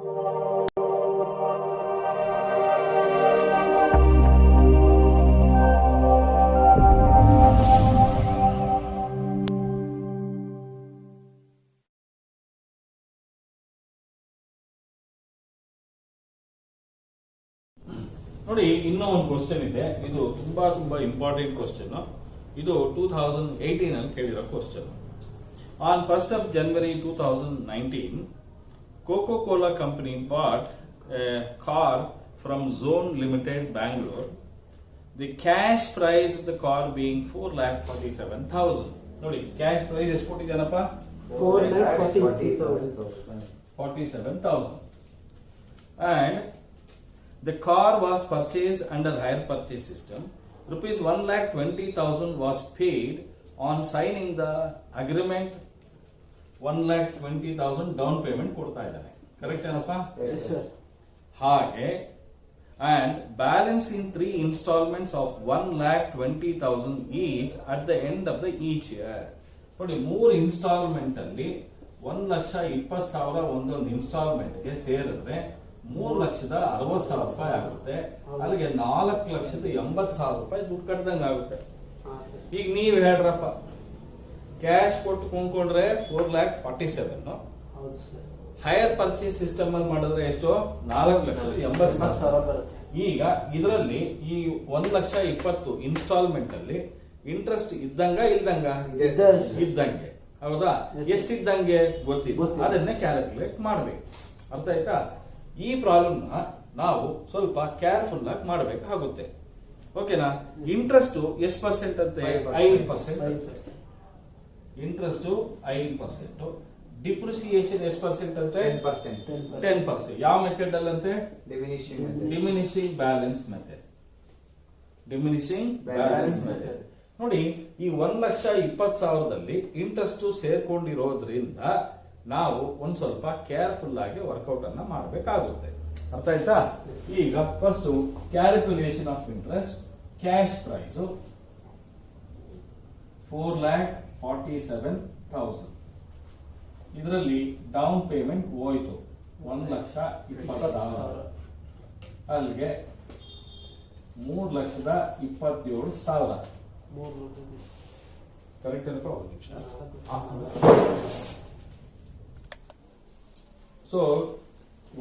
ನೋಡಿ, ಇನ್ನೂ ಒಂದು ಕ್ವಶನ್ ಇದೆ. ಇದು ತುಂಬಾ ಇಂಪಾರ್ಟೆಂಟ್ ಕ್ವಶನ್. ಇದು 2018 ಅಲ್ಲಿ ಕೇಳಿರೋ question. On 1st of January 2019, Coca-Cola company bought a car from Zone Limited, Bangalore. The cash price of the car being 4,47,000. ನೋಡಿ, ಕ್ಯಾಶ್ ಪ್ರೈಸ್ ಎಷ್ಟು ಕೊಟ್ಟಿದ್ದಾನಪ್ಪ? 4,47,000. And the car was purchased under hire purchase system. Rupees 1,20,000 was paid on signing the agreement. 1,20,000 down payment ಕೊಡ್ತಾ ಇದ್ದಾನೆ. Correct ಏನಪ್ಪ? Yes, sir. ಹಾಗೆ and balance in 3 installments of 1,20,000 each at the end of the each year. ನೋಡಿ, 3 instalment ಅಲ್ಲಿ 1,20,000 ಒಂದೊಂದು instalment ಗೆ ಸೇರಿದ್ರೆ 3,60,000 ರೂಪಾಯಿ ಆಗುತ್ತೆ. ಅಲ್ಲಿಗೆ 4,80,000 ರೂಪಾಯಿ ದುಡ್ಡು ಕಟ್ಟದಂಗ ಆಗುತ್ತೆ. ಈಗ ನೀವ್ ಹೇಳ್ರಪ್ಪ, ಕ್ಯಾಶ್ ಕೊಟ್ಟು ಕೊಂಡ್ಕೊಂಡ್ರೆ 4,47,000, ಹೈಯರ್ ಪರ್ಚೇಸ್ ಸಿಸ್ಟಮ್ ಅಲ್ಲಿ ಮಾಡಿದ್ರೆ ಎಷ್ಟು? 4,80,000 ಬರುತ್ತೆ. ಈಗ ಇದರಲ್ಲಿ ಈ 1,20,000 ಇನ್ಸ್ಟಾಲ್ಮೆಂಟ್ ಅಲ್ಲಿ ಇಂಟ್ರೆಸ್ಟ್ ಇದ್ದಂಗ ಇದ್ದಂಗೆ, ಹೌದಾ? ಎಷ್ಟಿದ್ದಂಗೆ ಗೊತ್ತಿಲ್ಲ, ಅದನ್ನೇ ಕ್ಯಾಲ್ಕುಲೇಟ್ ಮಾಡ್ಬೇಕು. ಅರ್ಥ ಆಯ್ತಾ? ಈ ಪ್ರಾಬ್ಲಮ್ ನಾವು ಸ್ವಲ್ಪ ಕೇರ್ಫುಲ್ ಆಗಿ ಮಾಡಬೇಕಾಗುತ್ತೆ. ಓಕೆನಾ? ಇಂಟ್ರೆಸ್ಟ್ ಎಷ್ಟು ಪರ್ಸೆಂಟ್ ಅಂತೆ? 5%. ಇಂಟ್ರೆಸ್ಟ್ 5%. ಡಿಪ್ರಿಸಿಯೇಷನ್ ಎಷ್ಟು ಪರ್ಸೆಂಟ್ ಅಂತೆ? 10%. ಯಾವ ಮೆಥಡ್ ಅಲ್ಲಂತೆ? Diminishing balance method. ನೋಡಿ, ಈ 1,20,000ದಲ್ಲಿ ಇಂಟ್ರೆಸ್ಟ್ ಸೇರ್ಕೊಂಡಿರೋದ್ರಿಂದ ನಾವು ಒಂದ್ ಸ್ವಲ್ಪ ಕೇರ್ಫುಲ್ ಆಗಿ ವರ್ಕೌಟ್ ಅನ್ನ ಮಾಡಬೇಕಾಗುತ್ತೆ. ಅರ್ಥ ಆಯ್ತಾ? ಈಗ first calculation of interest. Cash price 4,47,000. ಇದರಲ್ಲಿ ಡೌನ್ ಪೇಮೆಂಟ್ ಹೋಯ್ತು 1,20,000. ಅಲ್ಲಿಗೆ 3,27,000. ಕರೆಕ್ಟ್ ಅಲ್ಪ? ಒಂದು ನಿಮಿಷ. ಸೊ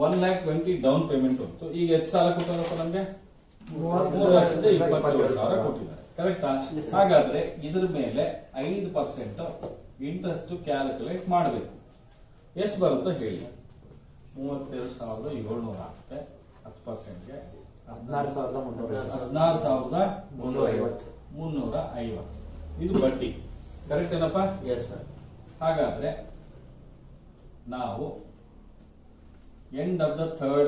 1,20,000 ಡೌನ್ ಪೇಮೆಂಟ್ ಹೋಯ್ತು. ಈಗ ಎಷ್ಟು ಸಾಲ ಕೊಟ್ಟಾರಪ್ಪ ನಮ್ಗೆ? 3,27,000 ಕೊಟ್ಟಿದ್ದಾರೆ. ಕರೆಕ್ಟಾ? ಹಾಗಾದ್ರೆ ಇದ್ರ ಮೇಲೆ 5% ಇಂಟ್ರೆಸ್ಟ್ ಕ್ಯಾಲ್ಕುಲೇಟ್ ಮಾಡಬೇಕು. ಎಷ್ಟು ಬರುತ್ತೋ ಹೇಳಿ. 32,700 ಆಗುತ್ತೆ. 10%ಗೆ 16,350. ಇದು ಬಡ್ಡಿ. ಕರೆಕ್ಟ್ ಏನಪ್ಪ? Yes sir. ಹಾಗಾದ್ರೆ ನಾವು end of the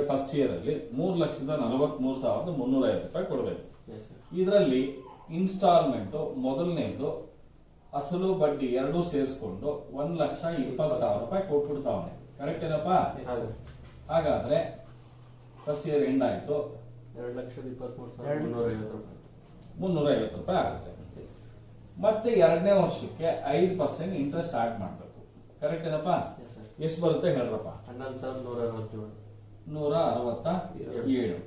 first year ಅಲ್ಲಿ 3,43,350 ರೂಪಾಯಿ ಕೊಡಬೇಕು. ಇದರಲ್ಲಿ ಇನ್ಸ್ಟಾಲ್ಮೆಂಟ್ ಮೊದಲನೇದು ಅಸಲು ಬಡ್ಡಿ ಎರಡೂ ಸೇರಿಸ್ಕೊಂಡು 1,20,000 ರೂಪಾಯಿ ಕೊಟ್ಬಿಡ್ತಾವನೆ. ಕರೆಕ್ಟ್ ಏನಪ್ಪ? ಹಾಗಾದ್ರೆ ಫಸ್ಟ್ ಇಯರ್ ಎಂಡ್ ಆಯ್ತು, 2,23,350 ರೂಪಾಯಿ ಆಗುತ್ತೆ. ಮತ್ತೆ ಎರಡನೇ ವರ್ಷಕ್ಕೆ 5% ಇಂಟ್ರೆಸ್ಟ್ ಆಡ್ ಮಾಡಬೇಕು. ಕರೆಕ್ಟ್ ಏನಪ್ಪ? ಎಷ್ಟು ಬರುತ್ತೆ ಹೇಳ್ರಪ್ಪ? 11,167.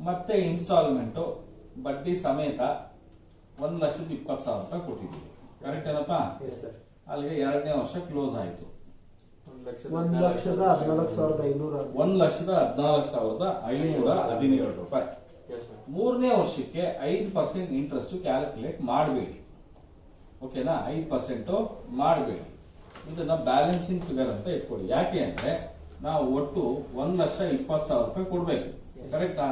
ಮತ್ತೆ ಇನ್ಸ್ಟಾಲ್ಮೆಂಟ್ ಬಡ್ಡಿ ಸಮೇತ 1,20,000 ರೂಪಾಯಿ ಕೊಟ್ಟಿದ್ದೀವಿ. ಕರೆಕ್ಟ್ ಏನಪ್ಪ? ಅಲ್ಲಿಗೆ ಎರಡನೇ ವರ್ಷ ಕ್ಲೋಸ್ ಆಯ್ತು. 1,14,517 ರೂಪಾಯಿ. ಮೂರನೇ ವರ್ಷಕ್ಕೆ 5% ಇಂಟ್ರೆಸ್ಟ್ ಕ್ಯಾಲ್ಕುಲೇಟ್ ಮಾಡಬೇಡಿ. ಓಕೆನಾ? 5% ಮಾಡಬೇಡಿ. ಇದನ್ನ ಬ್ಯಾಲೆನ್ಸಿಂಗ್ ಫಿಗರ್ ಅಂತ ಇಟ್ಕೊಳ್ಳಿ. ಯಾಕೆ ಅಂದ್ರೆ ನಾವು ಒಟ್ಟು 1,20,000 ರೂಪಾಯಿ ಕೊಡ್ಬೇಕು. ಕರೆಕ್ಟಾ?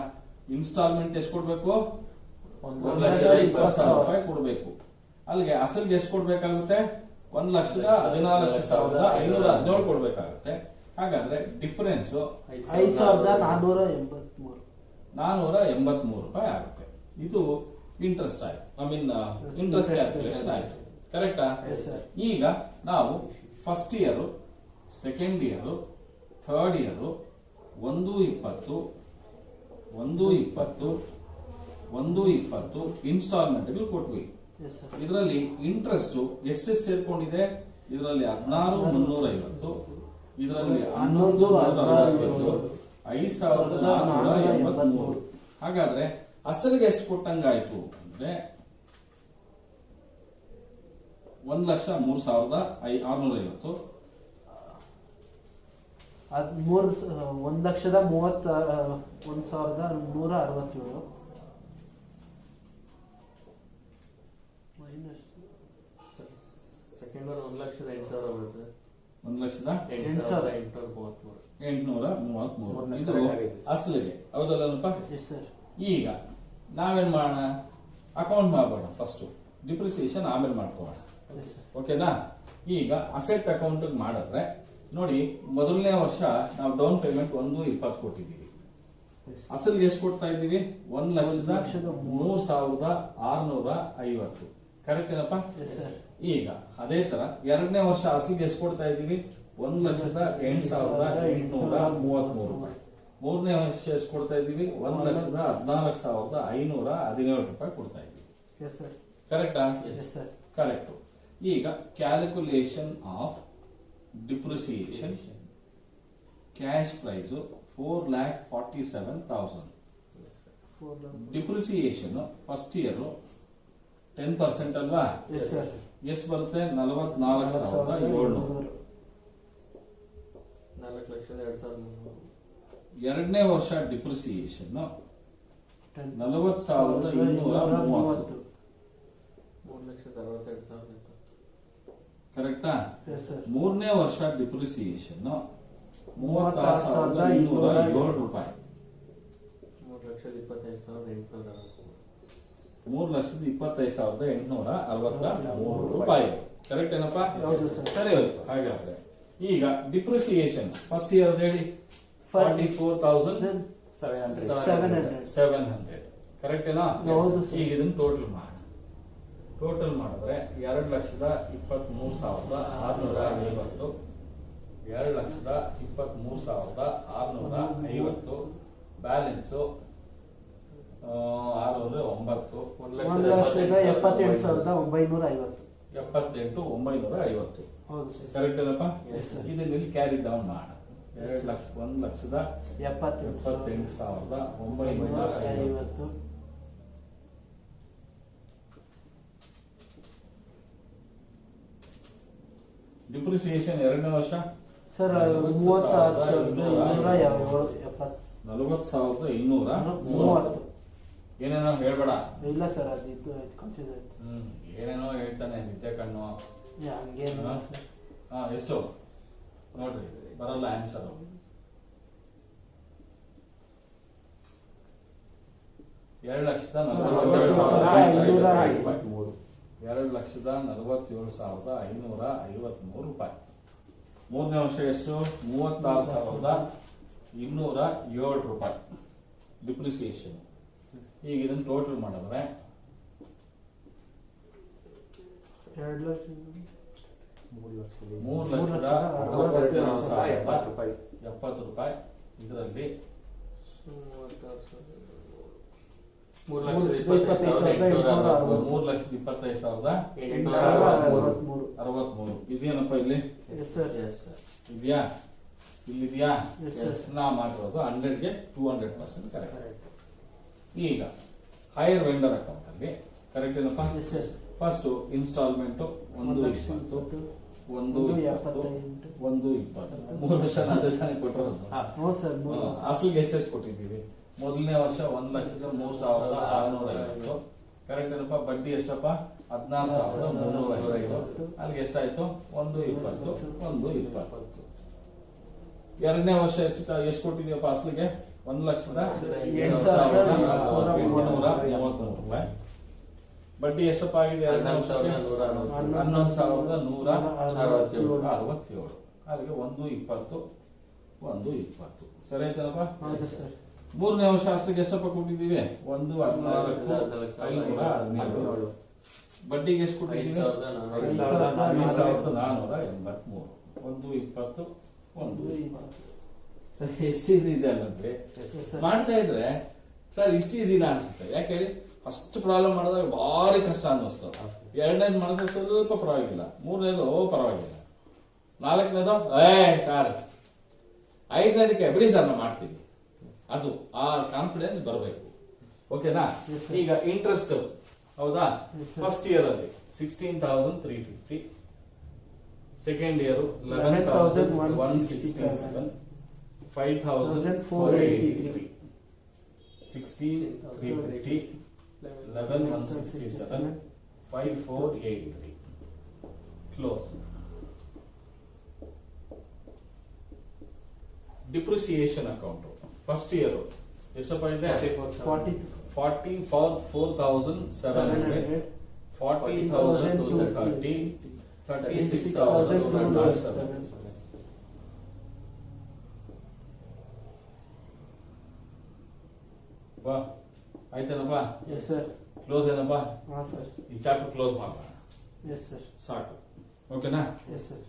ಇನ್ಸ್ಟಾಲ್ಮೆಂಟ್ ಎಷ್ಟು ಕೊಡ್ಬೇಕು? 1,20,000 ರೂಪಾಯಿ ಕೊಡ್ಬೇಕು. ಅಲ್ಲಿಗೆ ಅಸಲ್ಗೆ ಎಷ್ಟು ಕೊಡ್ಬೇಕಾಗುತ್ತೆ? 1,14,517 ಕೊಡ್ಬೇಕಾಗುತ್ತೆ. ಹಾಗಾದ್ರೆ ಡಿಫರೆನ್ಸ್ 5,483 ರೂಪಾಯಿ ಆಗುತ್ತೆ. ಇದು ಇಂಟ್ರೆಸ್ಟ್ ಆಯ್ತು. ಇಂಟ್ರೆಸ್ಟ್ ಕ್ಯಾಲ್ಕುಲೇಷನ್ ಆಯ್ತು. ಕರೆಕ್ಟಾ? ಈಗ ನಾವು first year, second year, third year 1,20 instalment ಕೊಟ್ವಿ. ಇದರಲ್ಲಿ ಇಂಟ್ರೆಸ್ಟ್ ಎಷ್ಟು ಸೇರ್ಕೊಂಡಿದೆ? ಇದರಲ್ಲಿ 16,350, ಇದರಲ್ಲಿ 11,160, 5,483. ಹಾಗಾದ್ರೆ ಅಸಲಿಗೆ ಎಷ್ಟು ಕೊಟ್ಟಂಗಾಯ್ತು ಅಂದ್ರೆ 1,03,650. 1,31,167 ಸೆಕೆಂಡ್ ಒನ್ 1,08,000 ಬರುತ್ತೆ. 1,08,833 ಇದು ಅಸಲಿಗೆ, ಹೌದಲ್ಲಪ್ಪ? ಈಗ ನಾವೇನ್ ಮಾಡೋಣ, ಅಕೌಂಟ್ ಮಾಡೋಣ. ಫಸ್ಟ್ ಡಿಪ್ರಿಸಿಯೇಷನ್ ಆಮೇಲೆ ಮಾಡ್ಕೋಣ, ಓಕೆನಾ? ಈಗ ಅಸೆಟ್ ಅಕೌಂಟ್ ಮಾಡಿದ್ರೆ ನೋಡಿ, ಮೊದಲನೇ ವರ್ಷ ನಾವು ಡೌನ್ ಪೇಮೆಂಟ್ 1,20,000 ಕೊಟ್ಟಿದ್ದೀವಿ. ಅಸಲಿಗೆ ಎಷ್ಟು ಕೊಡ್ತಾ ಇದ್ದೀವಿ? 1,03,650. ಕರೆಕ್ಟ್ ಏನಪ್ಪ? ಈಗ ಅದೇ ತರ ಎರಡನೇ ವರ್ಷ ಅಸಲಿಗೆ ಎಷ್ಟು ಕೊಡ್ತಾ ಇದ್ದೀವಿ? 1,08,833 ರೂಪಾಯಿ. ಮೂರನೇ ವರ್ಷ ಎಷ್ಟು ಕೊಡ್ತಾ ಇದ್ದೀವಿ? 1,14,517 ರೂಪಾಯಿ ಕೊಡ್ತಾ ಇದ್ದೀವಿ. ಕರೆಕ್ಟಾ? ಕರೆಕ್ಟ್. ಈಗ calculation of depreciation cash price 4,47,000. Depreciation first year 10% ಅಲ್ವಾ? ಎಷ್ಟು ಬರುತ್ತೆ? 44,700. 4,02,300. ಎರಡನೇ ವರ್ಷ ಡಿಪ್ರಿಸಿಯೇಷನ್ 40,230. 3,62,000. ಕರೆಕ್ಟಾ? ಮೂರನೇ ವರ್ಷ ಡಿಪ್ರಿಸಿಯೇಷನ್ 36,207 ರೂಪಾಯಿ. 3,25,863 ರೂಪಾಯಿ. ಕರೆಕ್ಟ್ ಏನಪ್ಪ? ಸರಿ ಹೋಯ್ತು. ಹಾಗಾದ್ರೆ ಈಗ ಡಿಪ್ರಿಸಿಯೇಷನ್ ಫಸ್ಟ್ ಇಯರ್ ಹೇಳಿ 44,700. ಕರೆಕ್ಟ್ ಏನಾ? ಈಗ ಇದನ್ನ ಟೋಟಲ್ ಮಾಡಿ. ಟೋಟಲ್ ಮಾಡಿದ್ರೆ 2,23,650, 2,23,650, ಬ್ಯಾಲೆನ್ಸ್ 609, 1,78,950. 78,950. ಕರೆಕ್ಟ್ ಏನಪ್ಪ? ಇದನ್ನ ಇಲ್ಲಿ ಕ್ಯಾರಿ ಡೌನ್ ಮಾಡ. 1,78,950. ಡಿಪ್ರಿಸಿಯೇಷನ್ ಎರಡನೇ ವರ್ಷ ಸರ್ 40,230. ಏನೇನೋ ಹೇಳ್ಬೇಡ. ಇಲ್ಲ ಸರ್, ಅದು ಕನ್ಫ್ಯೂಸ್ ಆಯ್ತು. ಏನೇನೋ ಹೇಳ್ತಾನೆ ನಿದ್ದೆ ಕಣ್ಣು. ಎಷ್ಟು ನೋಡ್ರಿ, ಬರಲ್ಲ ಆನ್ಸರ್. 2,47,553 ರೂಪಾಯಿ. ಮೂರನೇ ವರ್ಷ ಎಷ್ಟು? 36,207 ರೂಪಾಯಿ ಡಿಪ್ರಿಸಿಯೇಷನ್. ಈಗ ಇದನ್ನು ಟೋಟಲ್ ಮಾಡಿದ್ರೆ 3,62,70 ರೂಪಾಯಿ. ಇದರಲ್ಲಿ 3,25,863. ಇದೇನಪ್ಪ ಇಲ್ಲಿ? ಇದೆಯಾ? ಇಲ್ಲಿದೆಯಾ? ನಾ ಮಾಡಿರೋದು 100ಗೆ 200% ಕರೆಕ್ಟ್. ಈಗ ಹೈಯರ್ ವೆಂಡರ್ ಅಕೌಂಟ್ ಅಲ್ಲಿ ಕರೆಕ್ಟ್ ಏನಪ್ಪ? First instalment 1,20,000, 1,20,000, 1,20,000. 3 ವರ್ಷ ತಾನೇ ಕೊಟ್ಟಿರೋದು. ಅಸಲಿಗೆ ಎಷ್ಟೆಷ್ಟು ಕೊಟ್ಟಿದ್ದೀವಿ? ಮೊದಲನೇ ವರ್ಷ 1,03,650. ಕರೆಕ್ಟ್ ಏನಪ್ಪ? ಬಡ್ಡಿ ಎಷ್ಟಪ್ಪ? 14,350. ಅಲ್ಲಿಗೆ ಎಷ್ಟಾಯ್ತು? 1,20,000, 1,20,000. ಎರಡನೇ ವರ್ಷ ಎಷ್ಟು ಕೊಟ್ಟಿದೀವಪ್ಪ ಅಸಲಿಗೆ? 1,08,833 ರೂಪಾಯಿ. ಬಡ್ಡಿ ಎಷ್ಟಪ್ಪ ಆಗಿದೆ? 11,167. ಅಲ್ಲಿಗೆ 1,20,000, 1,20,000. ಸರಿ ಆಯ್ತಲ್ಲಪ್ಪ? ಮೂರನೇ ವರ್ಷ ಅಸಲಿಗೆ ಎಷ್ಟಪ್ಪ ಕೊಟ್ಟಿದ್ದೀವಿ? 1,14,517. ಬಡ್ಡಿಗೆ ಎಷ್ಟು ಕೊಟ್ಟಿದ್ದೀವಿ? 5,483. 1,20,000, 1,20,000. ಸರ್ ಎಷ್ಟು ಈಸಿ ಇದೆ ಅಲ್ಲಂದ್ರೆ ಮಾಡ್ತಾ ಇದ್ರೆ ಸರ್ ಇಷ್ಟು ಈಸಿ ಇಲ್ಲ ಅನ್ಸುತ್ತೆ. ಯಾಕೆ ಹೇಳಿ? ಫಸ್ಟ್ ಪ್ರಾಬ್ಲಮ್ ಮಾಡಿದಾಗ ಭಾರಿ ಕಷ್ಟ ಅನ್ನಿಸ್ತು. ಎರಡನೇದು ಮಾಡಿದ್ರೆ ಸ್ವಲ್ಪ ಪರವಾಗಿಲ್ಲ, ಮೂರನೇದು ಪರವಾಗಿಲ್ಲ, ನಾಲ್ಕನೇದು ಸರ್, ಐದನೇದಕ್ಕೆ ಬಿಡಿ ಸರ್ ನಾವು ಮಾಡ್ತೀವಿ. ಅದು ಆ ಕಾನ್ಫಿಡೆನ್ಸ್ ಬರಬೇಕು. ಓಕೆನಾ? Yes, sir. ಈಗ ಇಂಟ್ರೆಸ್ಟ್ ಹೌದಾ? Yes, sir. ಫಸ್ಟ್ ಇಯರ್ ಅಲ್ಲಿ 16,350, second year 11,167, 5,483, 16,350, 11,167, 5,483. Close. Depreciation account first year ಎಷ್ಟಪ್ಪ ಇದೆ? 44,700, 40,230, 36,207. ವಾ, ಆಯ್ತೇನಪ್ಪ? Yes sir. ಕ್ಲೋಸ್ ಏನಪ್ಪ? ಹಾಂ ಸರ್. ಈ ಚಾಪ್ಟರ್ ಕ್ಲೋಸ್ ಮಾಡೋಣ, ಎಸ್ ಸರ್. ಸಾಕು. ಓಕೆನಾ? Yes sir.